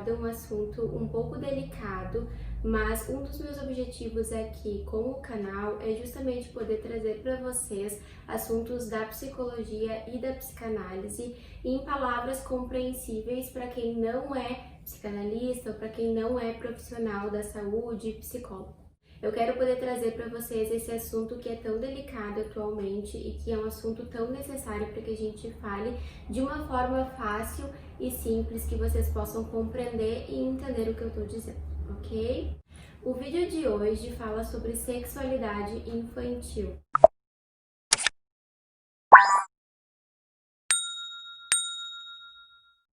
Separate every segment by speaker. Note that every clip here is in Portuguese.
Speaker 1: aborda um assunto um pouco delicado, mas um dos meus objetivos aqui com o canal é justamente poder trazer para vocês assuntos da psicologia e da psicanálise em palavras compreensíveis para quem não é psicanalista ou para quem não é profissional da saúde, psicólogo. Eu quero poder trazer para vocês esse assunto que é tão delicado atualmente e que é um assunto tão necessário para que a gente fale de uma forma fácil e simples que vocês possam compreender e entender o que eu estou dizendo, ok? O vídeo de hoje fala sobre sexualidade infantil.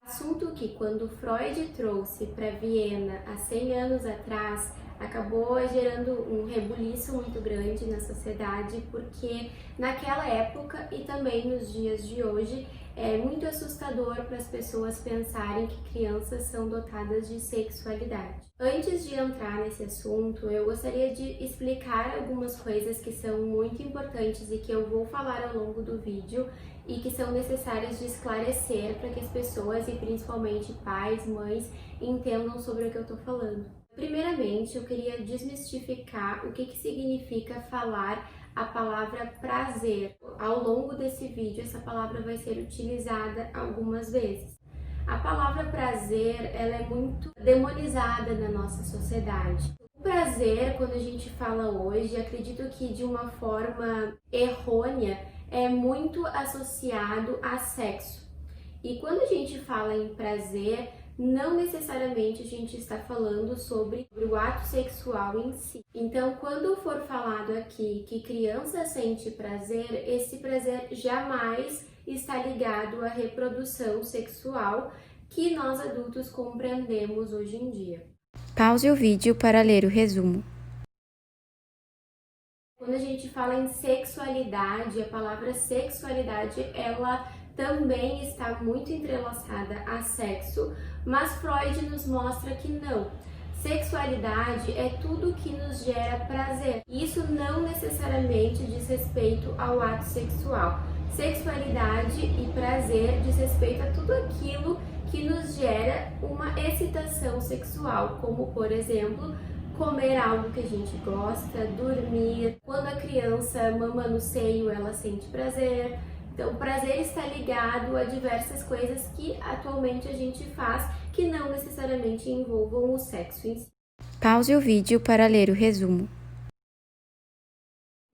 Speaker 1: Assunto que, quando Freud trouxe para Viena há 100 anos atrás, acabou gerando um rebuliço muito grande na sociedade, porque naquela época e também nos dias de hoje é muito assustador para as pessoas pensarem que crianças são dotadas de sexualidade. Antes de entrar nesse assunto, eu gostaria de explicar algumas coisas que são muito importantes e que eu vou falar ao longo do vídeo e que são necessárias de esclarecer para que as pessoas, e principalmente pais, mães, entendam sobre o que eu estou falando. Primeiramente, eu queria desmistificar o que significa falar a palavra prazer. Ao longo desse vídeo, essa palavra vai ser utilizada algumas vezes. A palavra prazer, ela é muito demonizada na nossa sociedade. O prazer, quando a gente fala hoje, acredito que de uma forma errônea, é muito associado a sexo. E quando a gente fala em prazer, não necessariamente a gente está falando sobre o ato sexual em si. Então, quando for falado aqui que criança sente prazer, esse prazer jamais está ligado à reprodução sexual que nós adultos compreendemos hoje em dia.
Speaker 2: Pause o vídeo para ler o resumo.
Speaker 1: Quando a gente fala em sexualidade, a palavra sexualidade, ela também está muito entrelaçada a sexo, mas Freud nos mostra que não. Sexualidade é tudo que nos gera prazer. Isso não necessariamente diz respeito ao ato sexual. Sexualidade e prazer diz respeito a tudo aquilo que nos gera uma excitação sexual, como, por exemplo, comer algo que a gente gosta, dormir. Quando a criança mama no seio, ela sente prazer. Então, o prazer está ligado a diversas coisas que atualmente a gente faz que não necessariamente envolvam o sexo em si.
Speaker 2: Pause o vídeo para ler o resumo.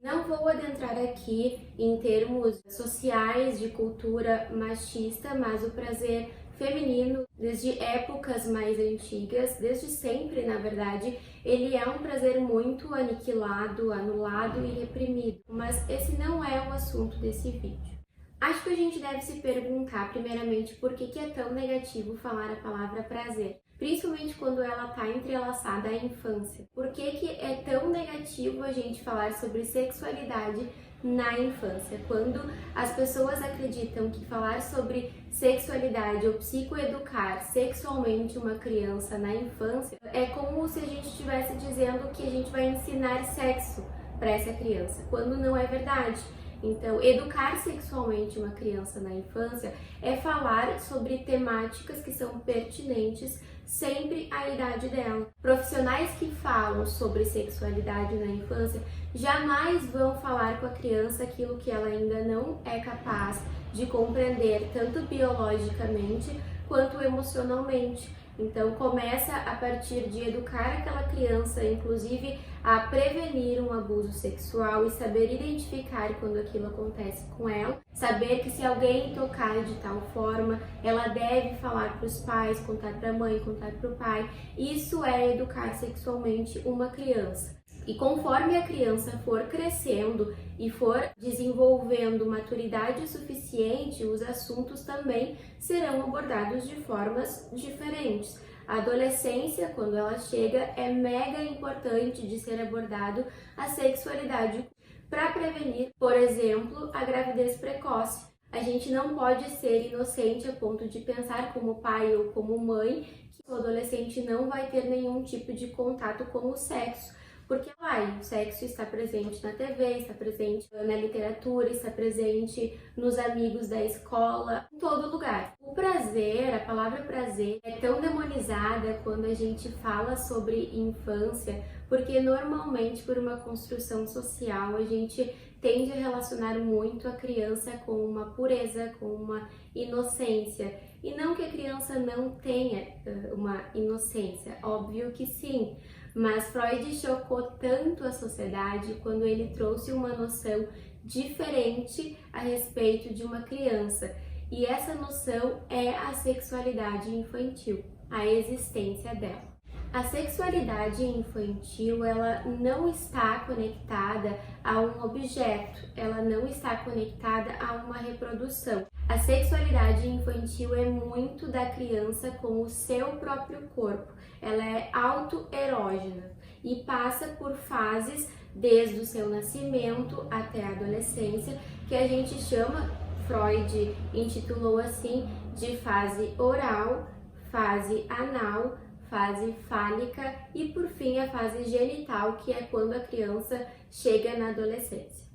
Speaker 1: Não vou adentrar aqui em termos sociais de cultura machista, mas o prazer feminino, desde épocas mais antigas, desde sempre, na verdade, ele é um prazer muito aniquilado, anulado e reprimido. Mas esse não é o assunto desse vídeo. Acho que a gente deve se perguntar, primeiramente, por que é tão negativo falar a palavra prazer, principalmente quando ela está entrelaçada à infância. Por que é tão negativo a gente falar sobre sexualidade na infância? Quando as pessoas acreditam que falar sobre sexualidade ou psicoeducar sexualmente uma criança na infância é como se a gente estivesse dizendo que a gente vai ensinar sexo para essa criança, quando não é verdade. Então, educar sexualmente uma criança na infância é falar sobre temáticas que são pertinentes sempre à idade dela. Profissionais que falam sobre sexualidade na infância jamais vão falar com a criança aquilo que ela ainda não é capaz de compreender, tanto biologicamente quanto emocionalmente. Então, começa a partir de educar aquela criança, inclusive, a prevenir um abuso sexual e saber identificar quando aquilo acontece com ela, saber que se alguém tocar de tal forma, ela deve falar para os pais, contar para a mãe, contar para o pai. Isso é educar sexualmente uma criança. E conforme a criança for crescendo e for desenvolvendo maturidade suficiente, os assuntos também serão abordados de formas diferentes. A adolescência, quando ela chega, é mega importante de ser abordado a sexualidade para prevenir, por exemplo, a gravidez precoce. A gente não pode ser inocente a ponto de pensar como pai ou como mãe que o adolescente não vai ter nenhum tipo de contato com o sexo. Porque o sexo está presente na TV, está presente na literatura, está presente nos amigos da escola, em todo lugar. O prazer, a palavra prazer, é tão demonizada quando a gente fala sobre infância, porque normalmente por uma construção social a gente tende a relacionar muito a criança com uma pureza, com uma inocência. E não que a criança não tenha uma inocência, óbvio que sim, mas Freud chocou tanto a sociedade quando ele trouxe uma noção diferente a respeito de uma criança. E essa noção é a sexualidade infantil, a existência dela. A sexualidade infantil, ela não está conectada a um objeto, ela não está conectada a uma reprodução. A sexualidade infantil é muito da criança com o seu próprio corpo, ela é autoerógena e passa por fases desde o seu nascimento até a adolescência, que a gente chama, Freud intitulou assim, de fase oral, fase anal, fase fálica e, por fim, a fase genital, que é quando a criança chega na adolescência.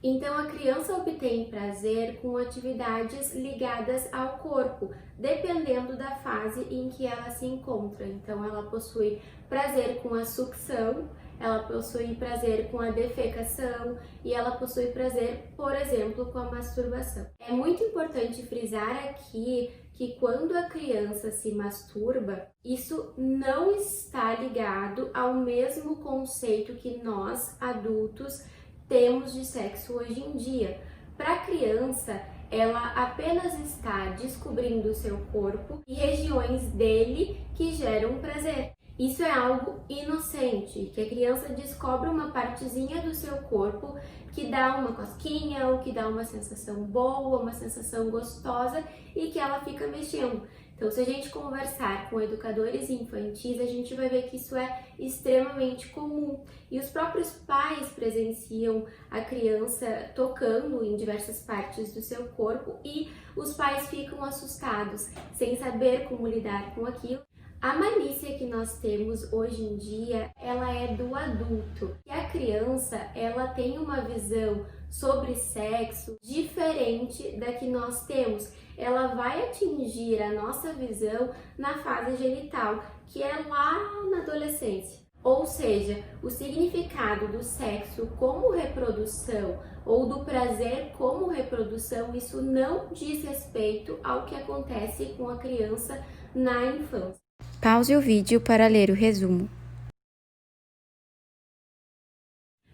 Speaker 1: Então, a criança obtém prazer com atividades ligadas ao corpo, dependendo da fase em que ela se encontra. Então, ela possui prazer com a sucção, ela possui prazer com a defecação e ela possui prazer, por exemplo, com a masturbação. É muito importante frisar aqui que quando a criança se masturba, isso não está ligado ao mesmo conceito que nós, adultos, temos de sexo hoje em dia. Para a criança, ela apenas está descobrindo o seu corpo e regiões dele que geram prazer. Isso é algo inocente, que a criança descobre uma partezinha do seu corpo que dá uma cosquinha ou que dá uma sensação boa, uma sensação gostosa e que ela fica mexendo. Então, se a gente conversar com educadores infantis, a gente vai ver que isso é extremamente comum. E os próprios pais presenciam a criança tocando em diversas partes do seu corpo e os pais ficam assustados, sem saber como lidar com aquilo. A malícia que nós temos hoje em dia, ela é do adulto. E a criança, ela tem uma visão sobre sexo diferente da que nós temos. Ela vai atingir a nossa visão na fase genital, que é lá na adolescência. Ou seja, o significado do sexo como reprodução ou do prazer como reprodução, isso não diz respeito ao que acontece com a criança na infância.
Speaker 2: Pause o vídeo para ler o resumo.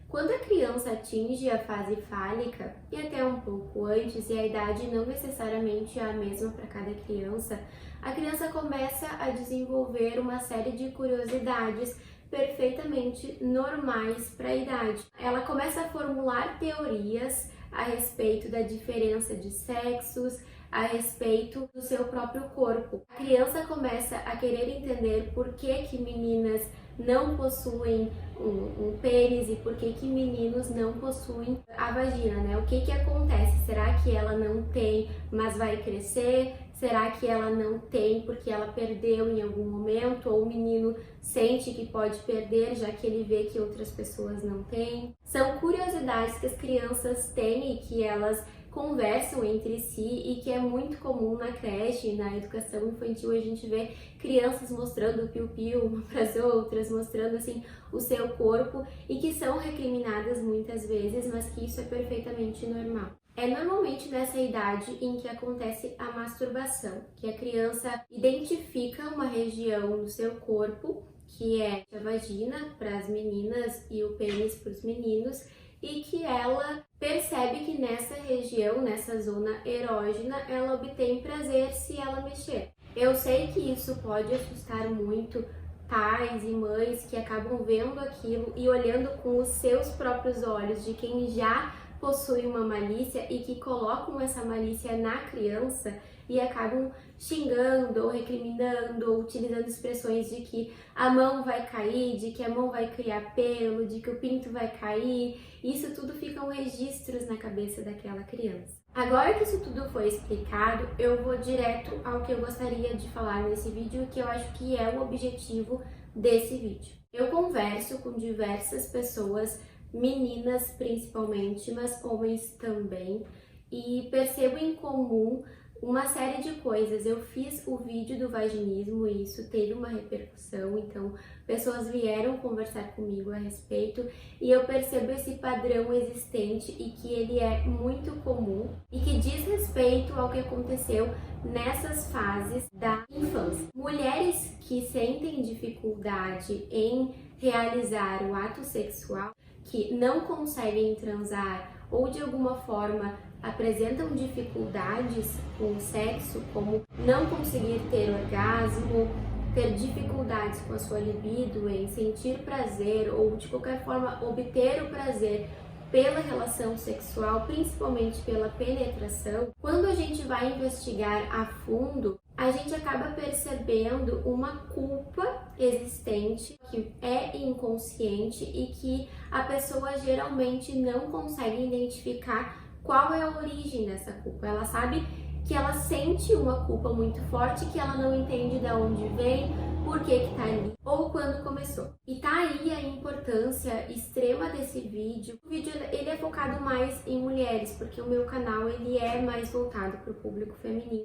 Speaker 1: Quando a criança atinge a fase fálica, e até um pouco antes, e a idade não necessariamente é a mesma para cada criança, a criança começa a desenvolver uma série de curiosidades perfeitamente normais para a idade. Ela começa a formular teorias a respeito da diferença de sexos, a respeito do seu próprio corpo. A criança começa a querer entender por que meninas não possuem um pênis e por que meninos não possuem a vagina, né? O que acontece? Será que ela não tem, mas vai crescer? Será que ela não tem porque ela perdeu em algum momento? Ou o menino sente que pode perder, já que ele vê que outras pessoas não têm? São curiosidades que as crianças têm e que elas conversam entre si e que é muito comum na creche, na educação infantil, a gente vê crianças mostrando o piu-piu uma para as outras, mostrando assim o seu corpo e que são recriminadas muitas vezes, mas que isso é perfeitamente normal. É normalmente nessa idade em que acontece a masturbação, que a criança identifica uma região do seu corpo, que é a vagina para as meninas e o pênis para os meninos, e que ela percebe que nessa região, nessa zona erógena, ela obtém prazer se ela mexer. Eu sei que isso pode assustar muito pais e mães que acabam vendo aquilo e olhando com os seus próprios olhos de quem já possui uma malícia e que colocam essa malícia na criança e acabam xingando ou recriminando ou utilizando expressões de que a mão vai cair, de que a mão vai criar pelo, de que o pinto vai cair. Isso tudo ficam registros na cabeça daquela criança. Agora que isso tudo foi explicado, eu vou direto ao que eu gostaria de falar nesse vídeo, que eu acho que é o objetivo desse vídeo. Eu converso com diversas pessoas, meninas principalmente, mas homens também, e percebo em comum uma série de coisas. Eu fiz o vídeo do vaginismo e isso teve uma repercussão, então pessoas vieram conversar comigo a respeito e eu percebo esse padrão existente e que ele é muito comum e que diz respeito ao que aconteceu nessas fases da infância. Mulheres que sentem dificuldade em realizar o ato sexual, que não conseguem transar ou de alguma forma apresentam dificuldades com o sexo, como não conseguir ter orgasmo, ter dificuldades com a sua libido, em sentir prazer ou de qualquer forma obter o prazer pela relação sexual, principalmente pela penetração. Quando a gente vai investigar a fundo, a gente acaba percebendo uma culpa existente que é inconsciente e que a pessoa geralmente não consegue identificar qual é a origem dessa culpa. Ela sabe que ela sente uma culpa muito forte, que ela não entende de onde vem, por que tá ali ou quando começou. E tá aí a importância extrema desse vídeo. O vídeo ele é focado mais em mulheres, porque o meu canal ele é mais voltado para o público feminino.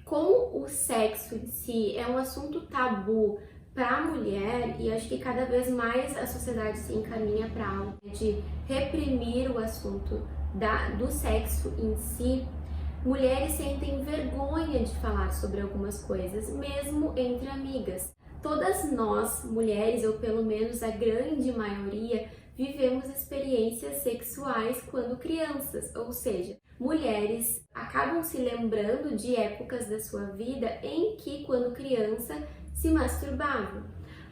Speaker 1: Como o sexo em si é um assunto tabu para a mulher, e acho que cada vez mais a sociedade se encaminha para algo de reprimir o assunto do sexo em si, mulheres sentem vergonha de falar sobre algumas coisas, mesmo entre amigas. Todas nós, mulheres, ou pelo menos a grande maioria, vivemos experiências sexuais quando crianças, ou seja, mulheres acabam se lembrando de épocas da sua vida em que, quando criança, se masturbavam.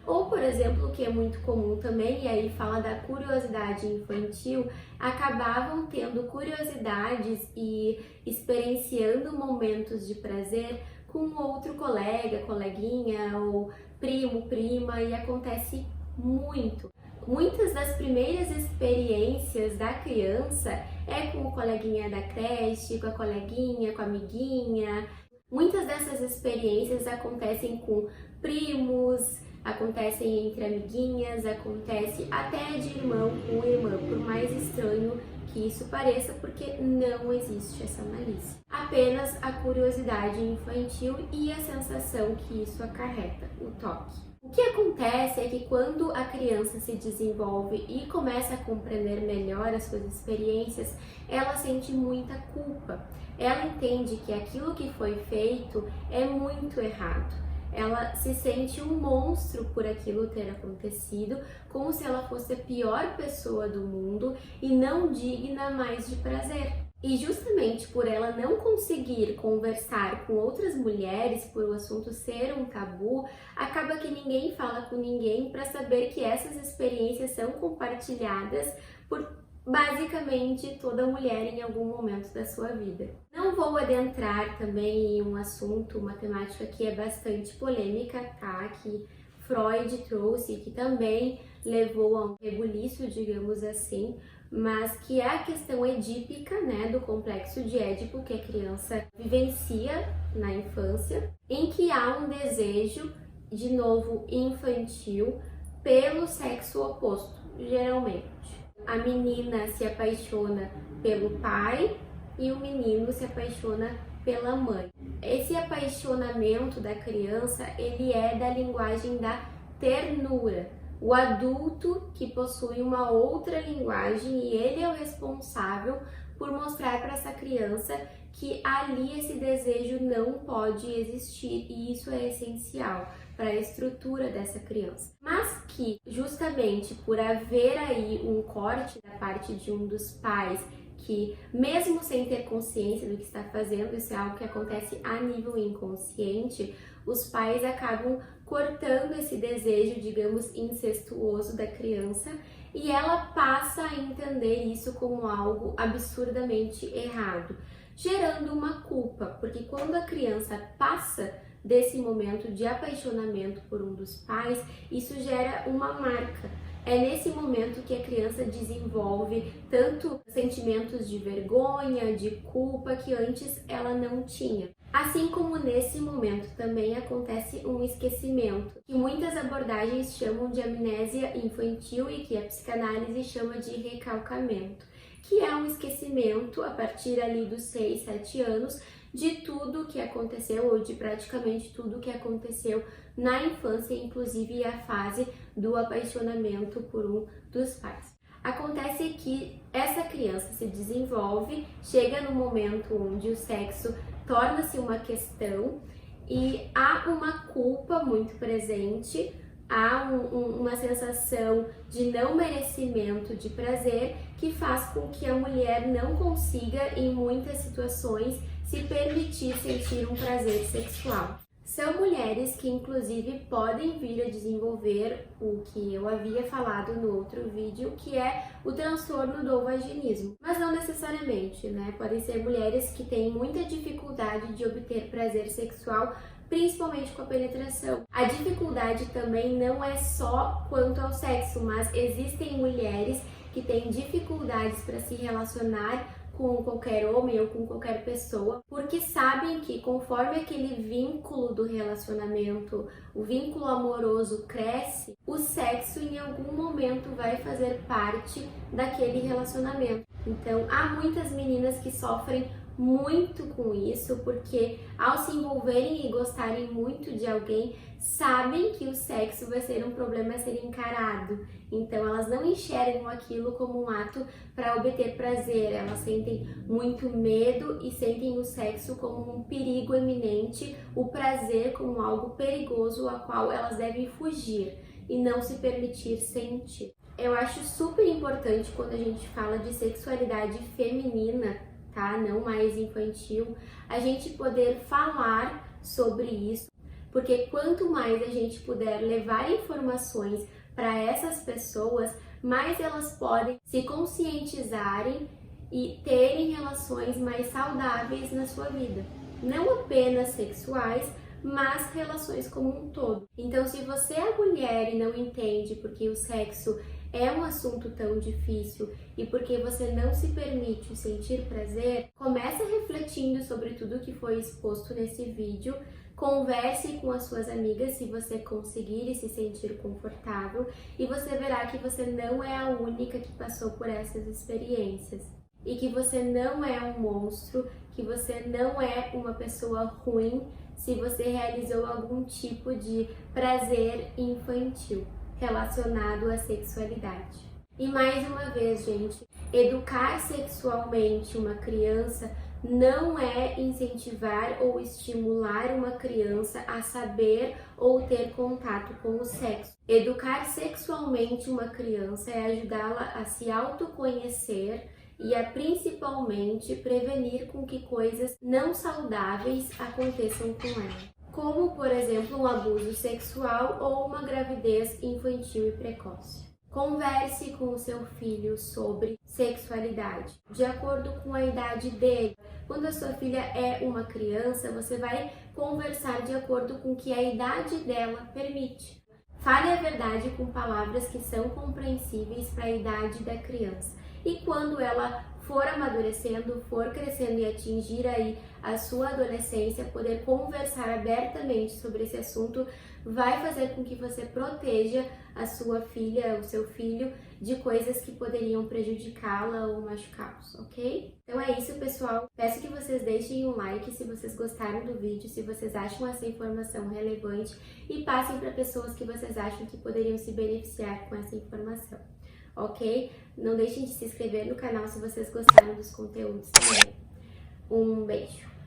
Speaker 1: Ou, por exemplo, o que é muito comum também, e aí fala da curiosidade infantil, acabavam tendo curiosidades e experienciando momentos de prazer com outro colega, coleguinha ou primo, prima, e acontece muito. Muitas das primeiras experiências da criança é com o coleguinha da creche, com a coleguinha, com a amiguinha. Muitas dessas experiências acontecem com primos, acontecem entre amiguinhas, acontece até de irmão com irmã, por mais estranho que isso pareça, porque não existe essa malícia. Apenas a curiosidade infantil e a sensação que isso acarreta, o toque. O que acontece é que quando a criança se desenvolve e começa a compreender melhor as suas experiências, ela sente muita culpa. Ela entende que aquilo que foi feito é muito errado. Ela se sente um monstro por aquilo ter acontecido, como se ela fosse a pior pessoa do mundo e não digna mais de prazer. E justamente por ela não conseguir conversar com outras mulheres, por o assunto ser um tabu, acaba que ninguém fala com ninguém para saber que essas experiências são compartilhadas por basicamente toda mulher em algum momento da sua vida. Não vou adentrar também em um assunto, uma temática que é bastante polêmica, tá? Que Freud trouxe, que também levou a um rebuliço, digamos assim, mas que é a questão edípica, né, do complexo de Édipo que a criança vivencia na infância, em que há um desejo, de novo, infantil, pelo sexo oposto, geralmente. A menina se apaixona pelo pai e o menino se apaixona pela mãe. Esse apaixonamento da criança, ele é da linguagem da ternura. O adulto que possui uma outra linguagem e ele é o responsável por mostrar para essa criança que ali esse desejo não pode existir e isso é essencial para a estrutura dessa criança. Mas que justamente por haver aí um corte da parte de um dos pais que, mesmo sem ter consciência do que está fazendo, isso é algo que acontece a nível inconsciente, os pais acabam cortando esse desejo, digamos, incestuoso da criança e ela passa a entender isso como algo absurdamente errado, gerando uma culpa, porque quando a criança passa desse momento de apaixonamento por um dos pais, isso gera uma marca. É nesse momento que a criança desenvolve tanto sentimentos de vergonha, de culpa que antes ela não tinha. Assim como nesse momento também acontece um esquecimento, que muitas abordagens chamam de amnésia infantil e que a psicanálise chama de recalcamento, que é um esquecimento a partir ali dos 6, 7 anos de tudo que aconteceu ou de praticamente tudo que aconteceu na infância, inclusive a fase do apaixonamento por um dos pais. Acontece que essa criança se desenvolve, chega no momento onde o sexo torna-se uma questão e há uma culpa muito presente, há uma sensação de não merecimento de prazer que faz com que a mulher não consiga, em muitas situações, se permitir sentir um prazer sexual. São mulheres que, inclusive, podem vir a desenvolver o que eu havia falado no outro vídeo, que é o transtorno do vaginismo. Mas não necessariamente, né? Podem ser mulheres que têm muita dificuldade de obter prazer sexual, principalmente com a penetração. A dificuldade também não é só quanto ao sexo, mas existem mulheres que têm dificuldades para se relacionar com qualquer homem ou com qualquer pessoa, porque sabem que conforme aquele vínculo do relacionamento, o vínculo amoroso cresce, o sexo em algum momento vai fazer parte daquele relacionamento. Então, há muitas meninas que sofrem muito com isso, porque ao se envolverem e gostarem muito de alguém, sabem que o sexo vai ser um problema a ser encarado. Então elas não enxergam aquilo como um ato para obter prazer, elas sentem muito medo e sentem o sexo como um perigo iminente, o prazer como algo perigoso a qual elas devem fugir e não se permitir sentir. Eu acho super importante quando a gente fala de sexualidade feminina, tá? Não mais infantil, a gente poder falar sobre isso, porque quanto mais a gente puder levar informações para essas pessoas, mais elas podem se conscientizarem e terem relações mais saudáveis na sua vida. Não apenas sexuais, mas relações como um todo. Então, se você é mulher e não entende porque o sexo é um assunto tão difícil e porque você não se permite sentir prazer, comece refletindo sobre tudo que foi exposto nesse vídeo, converse com as suas amigas se você conseguir e se sentir confortável e você verá que você não é a única que passou por essas experiências e que você não é um monstro, que você não é uma pessoa ruim se você realizou algum tipo de prazer infantil relacionado à sexualidade. E mais uma vez, gente, educar sexualmente uma criança não é incentivar ou estimular uma criança a saber ou ter contato com o sexo. Educar sexualmente uma criança é ajudá-la a se autoconhecer e a principalmente prevenir com que coisas não saudáveis aconteçam com ela, como, por exemplo, um abuso sexual ou uma gravidez infantil e precoce. Converse com o seu filho sobre sexualidade, de acordo com a idade dele. Quando a sua filha é uma criança, você vai conversar de acordo com o que a idade dela permite. Fale a verdade com palavras que são compreensíveis para a idade da criança. E quando ela for amadurecendo, for crescendo e atingir aí a sua adolescência, poder conversar abertamente sobre esse assunto vai fazer com que você proteja a sua filha, o seu filho, de coisas que poderiam prejudicá-la ou machucá-los, ok? Então é isso, pessoal. Peço que vocês deixem um like se vocês gostaram do vídeo, se vocês acham essa informação relevante e passem para pessoas que vocês acham que poderiam se beneficiar com essa informação. Ok? Não deixem de se inscrever no canal se vocês gostaram dos conteúdos também. Um beijo!